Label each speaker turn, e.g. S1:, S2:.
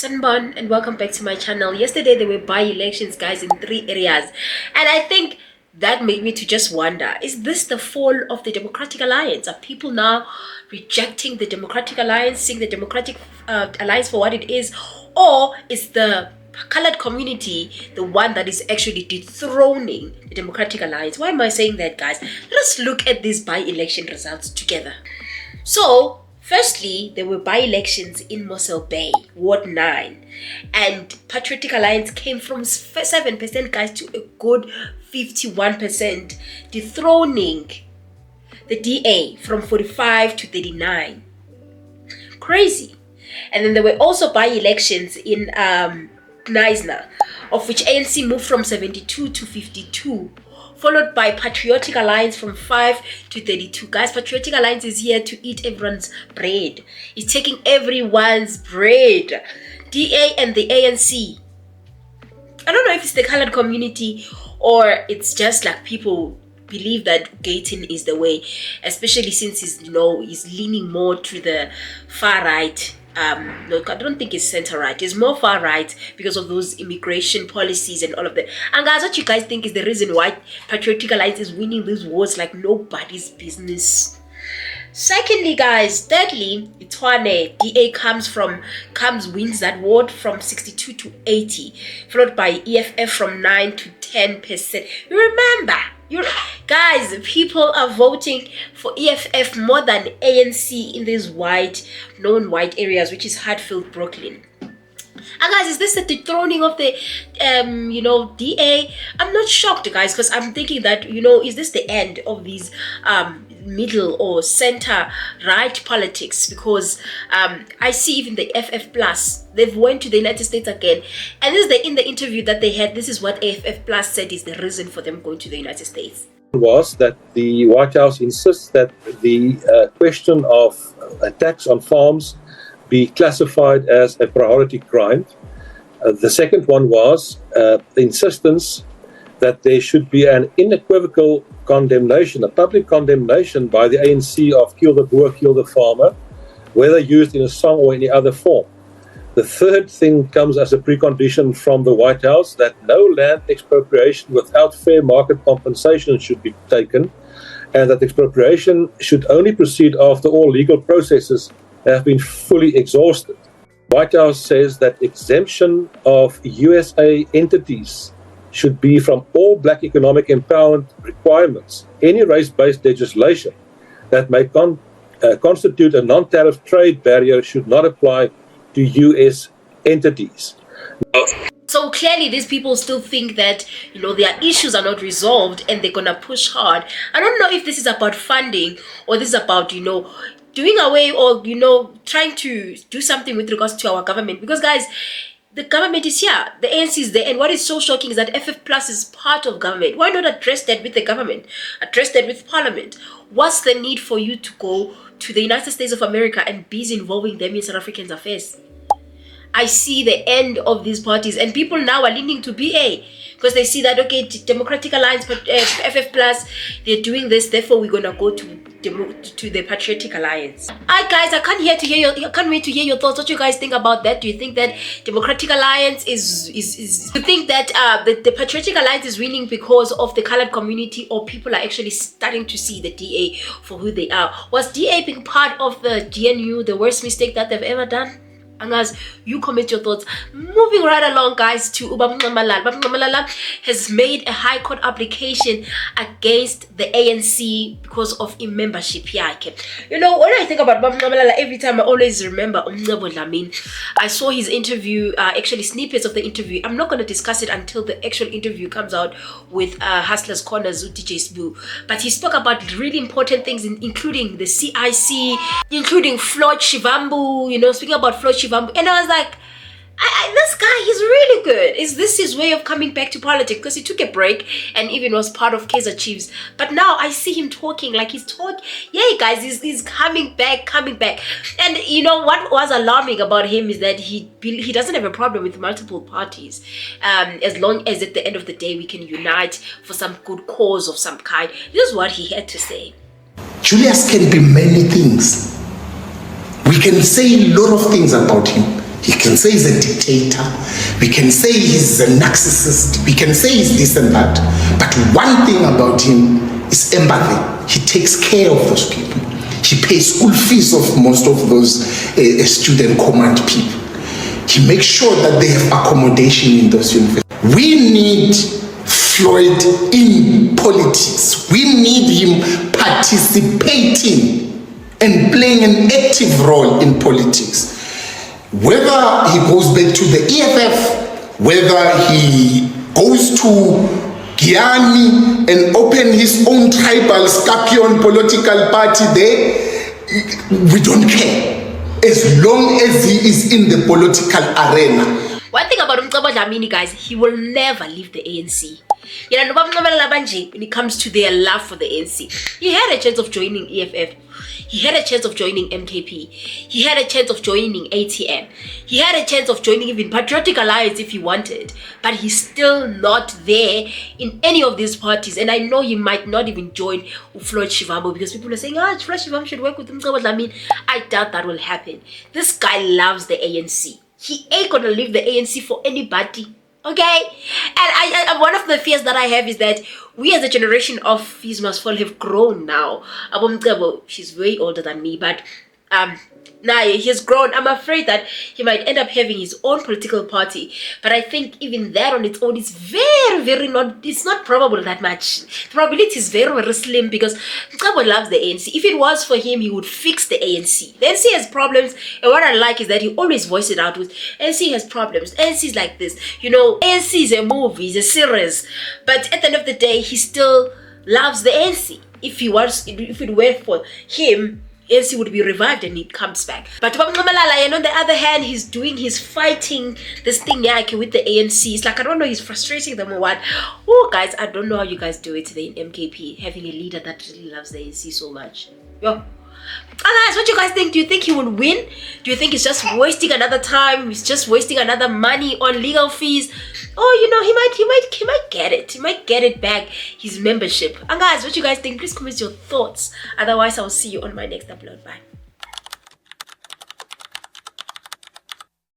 S1: Sanban and welcome back to my channel. Yesterday there were by-elections, guys, in 3 areas, and I think that made me to just wonder, is this the fall of the Democratic Alliance? Are people now rejecting the Democratic Alliance, seeing the Democratic Alliance for what it is, or is the colored community the one that is actually dethroning the Democratic Alliance? Why am I saying that, guys? Let us look at these by-election results together. So firstly, there were by-elections in Mcebo, Ward 9, and Patriotic Alliance came from 7%, guys, to a good 51%, dethroning the DA from 45 to 39. Crazy. And then there were also by-elections in Knysna, of which ANC moved from 72 to 52. Followed by Patriotic Alliance from 5 to 32. Guys, Patriotic Alliance is here to eat everyone's bread. It's taking everyone's bread. DA and the ANC. I don't know if it's the colored community or it's just like people believe that gating is the way, especially since he's leaning more to the far right. No, I don't think it's center right. It's more far right because of those immigration policies and all of that. And guys, what you guys think is the reason why Patriotic Alliance is winning these wars like nobody's business? Secondly, guys, thirdly, Itwane DA wins that ward from 62 to 80, followed by EFF from 9 to 10%. You remember? Guys, people are voting for EFF more than ANC in these known white areas, which is Hatfield, Brooklyn. And guys, is this the dethroning of the DA? I'm not shocked, guys, because I'm thinking that, is this the end of these middle or center right politics? Because I see even the FF Plus, they've went to the United States again, and in the interview that they had, this is what FF Plus said is the reason for them going to the United States.
S2: Was that the White House insists that the question of attacks on farms be classified as a priority crime. The second one was the insistence that there should be an unequivocal condemnation, a public condemnation by the ANC of kill the boer, kill the farmer, whether used in a song or any other form. The third thing comes as a precondition from the White House that no land expropriation without fair market compensation should be taken, and that expropriation should only proceed after all legal processes have been fully exhausted. The White House says that exemption of USA entities should be from all black economic empowerment requirements. Any race-based legislation that may constitute a non-tariff trade barrier should not apply to U.S. entities.
S1: So clearly these people still think that, their issues are not resolved and they're going to push hard. I don't know if this is about funding or this is about, doing away or, trying to do something with regards to our government. Because, guys, the government is here. The ANC is there. And what is so shocking is that FF Plus is part of government. Why not address that with the government? Address that with Parliament? What's the need for you to go to the United States of America and be involving them in South African affairs? I see the end of these parties, and people now are leaning to BA because they see that, okay, Democratic Alliance, but FF Plus, they're doing this, therefore we're gonna go to the Patriotic Alliance. Alright, guys, I can't wait to hear your thoughts. What you guys think about that? Do you think that Democratic Alliance is do you think that the Patriotic Alliance is winning because of the colored community, or people are actually starting to see the DA for who they are? Was DA being part of the GNU the worst mistake that they've ever done? And guys, you comment your thoughts. Moving right along, guys, to Mcebo has made a high court application against the ANC because of a membership here. When I think about Mcebo, every time I always remember Mcebo Dlamini. I saw his interview, actually snippets of the interview. I'm not going to discuss it until the actual interview comes out with Hustlers Corners with DJ Sbu. But he spoke about really important things, including the CIC, including Floyd Shivambu, speaking about Floyd Shivambu. And I was like, this guy, he's really good. Is this his way of coming back to politics? Because he took a break and even was part of Kaizer Chiefs. But now I see him talking like he's talking. Yeah, guys, he's coming back. And what was alarming about him is that he doesn't have a problem with multiple parties. As long as at the end of the day we can unite for some good cause of some kind. This is what he had to say.
S3: Julius can be many things. We can say a lot of things about him, He can say he's a dictator. We can say he's a narcissist. We can say he's this and that. But one thing about him is empathy. He takes care of those people. He pays school fees of most of those student command people. He makes sure that they have accommodation in those universities. We need Floyd in politics. We need him participating and playing an active role in politics. Whether he goes back to the EFF, whether he goes to Guyana and open his own tribal scorpion political party there, we don't care. As long as he is in the political arena.
S1: One thing about Mcebo Dlamini, guys, he will never leave the ANC. You know, when it comes to their love for the ANC, he had a chance of joining EFF. He had a chance of joining MKP. He had a chance of joining ATM. He had a chance of joining even Patriotic Alliance if he wanted. But he's still not there in any of these parties. And I know he might not even join Floyd Shivambu because people are saying, Floyd Shivambu should work with Mcebo Dlamini. I doubt that will happen. This guy loves the ANC. He ain't gonna leave the ANC for anybody. Okay? And I one of the fears that I have is that we as a generation of Fees Must Fall have grown now. Mcebo, she's way older than me, but now he has grown. I'm afraid that he might end up having his own political party. But I think even that on its own is very it's not probable that much. The probability is very slim because Mcebo loves the ANC. If it was for him, he would fix the ANC. The ANC has problems, and what I like is that he always voices it out with ANC has problems. ANC is like this. You know, ANC is a movie, it's a series. But at the end of the day, he still loves the ANC. If it were for him, ANC would be revived and he comes back. But on the other hand, he's fighting this thing with the ANC. It's like, I don't know, he's frustrating them or what. Oh, guys, I don't know how you guys do it today in MKP, having a leader that really loves the ANC so much. Yo. Guys, what you guys think? Do you think he will win? Do you think he's just wasting another time? He's just wasting another money on legal fees? Oh, you know, he might get it. He might get it back, his membership. And guys, what you guys think? Please comment your thoughts. Otherwise, I'll see you on my next upload. Bye.